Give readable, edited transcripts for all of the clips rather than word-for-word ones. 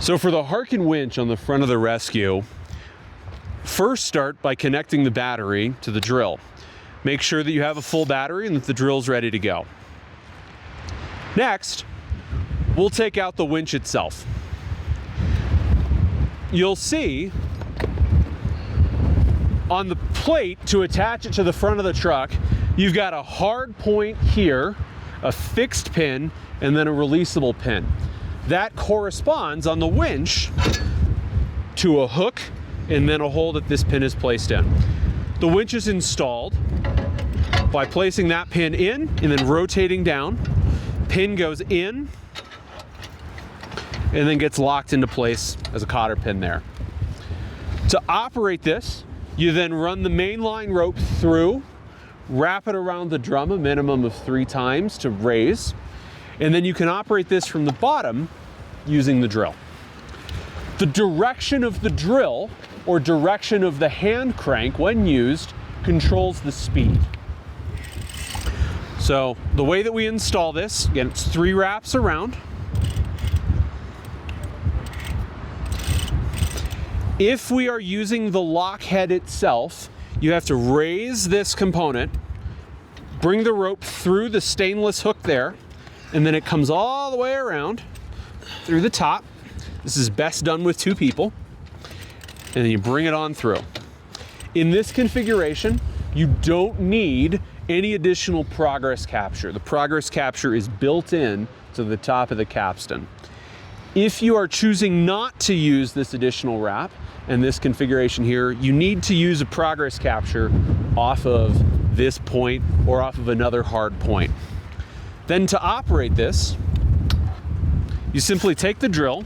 So for the Harken winch on the front of the Rescue, first start by connecting the battery to the drill. Make sure that you have a full battery and that the drill's ready to go. Next, we'll take out the winch itself. You'll see on the plate to attach it to the front of the truck, you've got a hard point here, a fixed pin, and then a releasable pin. That corresponds on the winch to a hook and then a hole that this pin is placed in. The winch is installed by placing that pin in and then rotating down. Pin goes in and then gets locked into place as a cotter pin there. To operate this, you then run the main line rope through, wrap it around the drum a minimum of 3 times to raise, and then you can operate this from the bottom using the drill. The direction of the drill, or direction of the hand crank when used, controls the speed. So the way that we install this, again, it's 3 wraps around. If we are using the lock head itself, you have to raise this component, bring the rope through the stainless hook there, and then it comes all the way around through the top. This is best done with 2 people. And then you bring it on through. In this configuration, you don't need any additional progress capture. The progress capture is built in to the top of the capstan. If you are choosing not to use this additional wrap and this configuration here, you need to use a progress capture off of this point or off of another hard point. Then to operate this, you simply take the drill,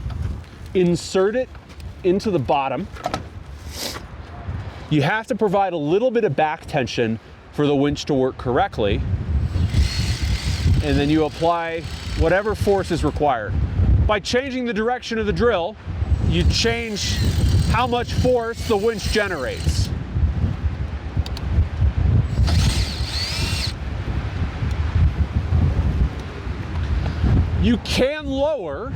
insert it into the bottom. You have to provide a little bit of back tension for the winch to work correctly, and then you apply whatever force is required. By changing the direction of the drill, you change how much force the winch generates. You can lower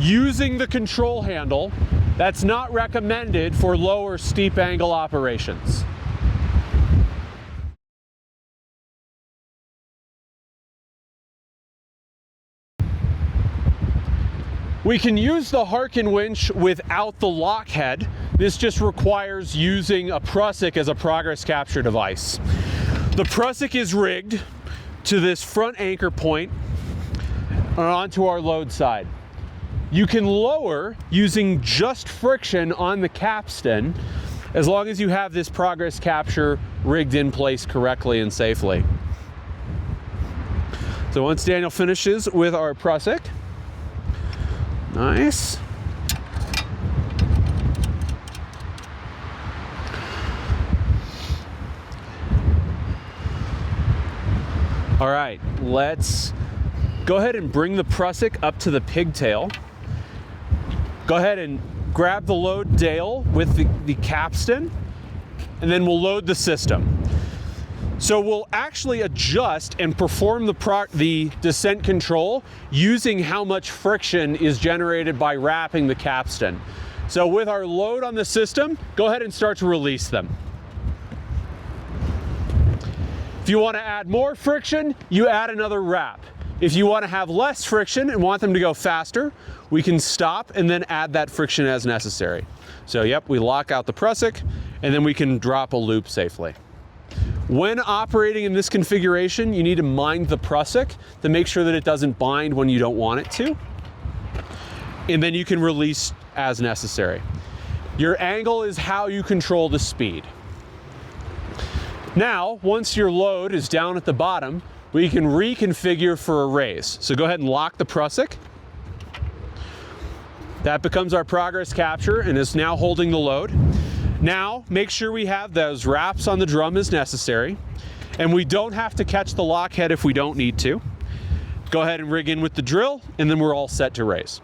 using the control handle. That's not recommended for lower steep angle operations. We can use the Harken winch without the lock head. This just requires using a prusik as a progress capture device. The prusik is rigged to this front anchor point onto our load side. You can lower using just friction on the capstan as long as you have this progress capture rigged in place correctly and safely. So once Daniel finishes with our prusik, nice. All right, let's go ahead and bring the prusik up to the pigtail. Go ahead and grab the load dale with the capstan, and then we'll load the system. So we'll actually adjust and perform the descent control using how much friction is generated by wrapping the capstan. So with our load on the system, go ahead and start to release them. If you want to add more friction, you add another wrap. If you want to have less friction and want them to go faster, we can stop and then add that friction as necessary. So yep, we lock out the prusik and then we can drop a loop safely. When operating in this configuration, you need to mind the prusik to make sure that it doesn't bind when you don't want it to. And then you can release as necessary. Your angle is how you control the speed. Now, once your load is down at the bottom, we can reconfigure for a raise. So go ahead and lock the prusik. That becomes our progress capture and is now holding the load. Now, make sure we have those wraps on the drum as necessary, and we don't have to catch the lock head if we don't need to. Go ahead and rig in with the drill, and then we're all set to raise.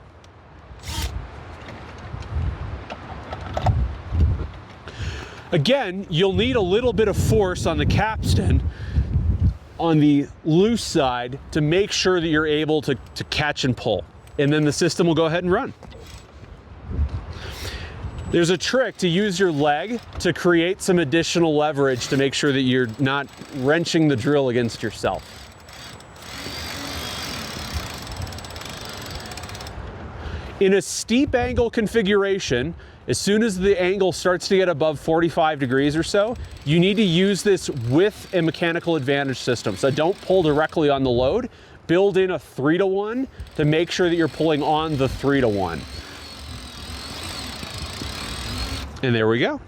Again, you'll need a little bit of force on the capstan on the loose side to make sure that you're able to catch and pull. And then the system will go ahead and run. There's a trick to use your leg to create some additional leverage to make sure that you're not wrenching the drill against yourself. In a steep angle configuration, as soon as the angle starts to get above 45 degrees or so, you need to use this with a mechanical advantage system. So don't pull directly on the load. Build in a 3-to-1 to make sure that you're pulling on the 3-to-1. And there we go.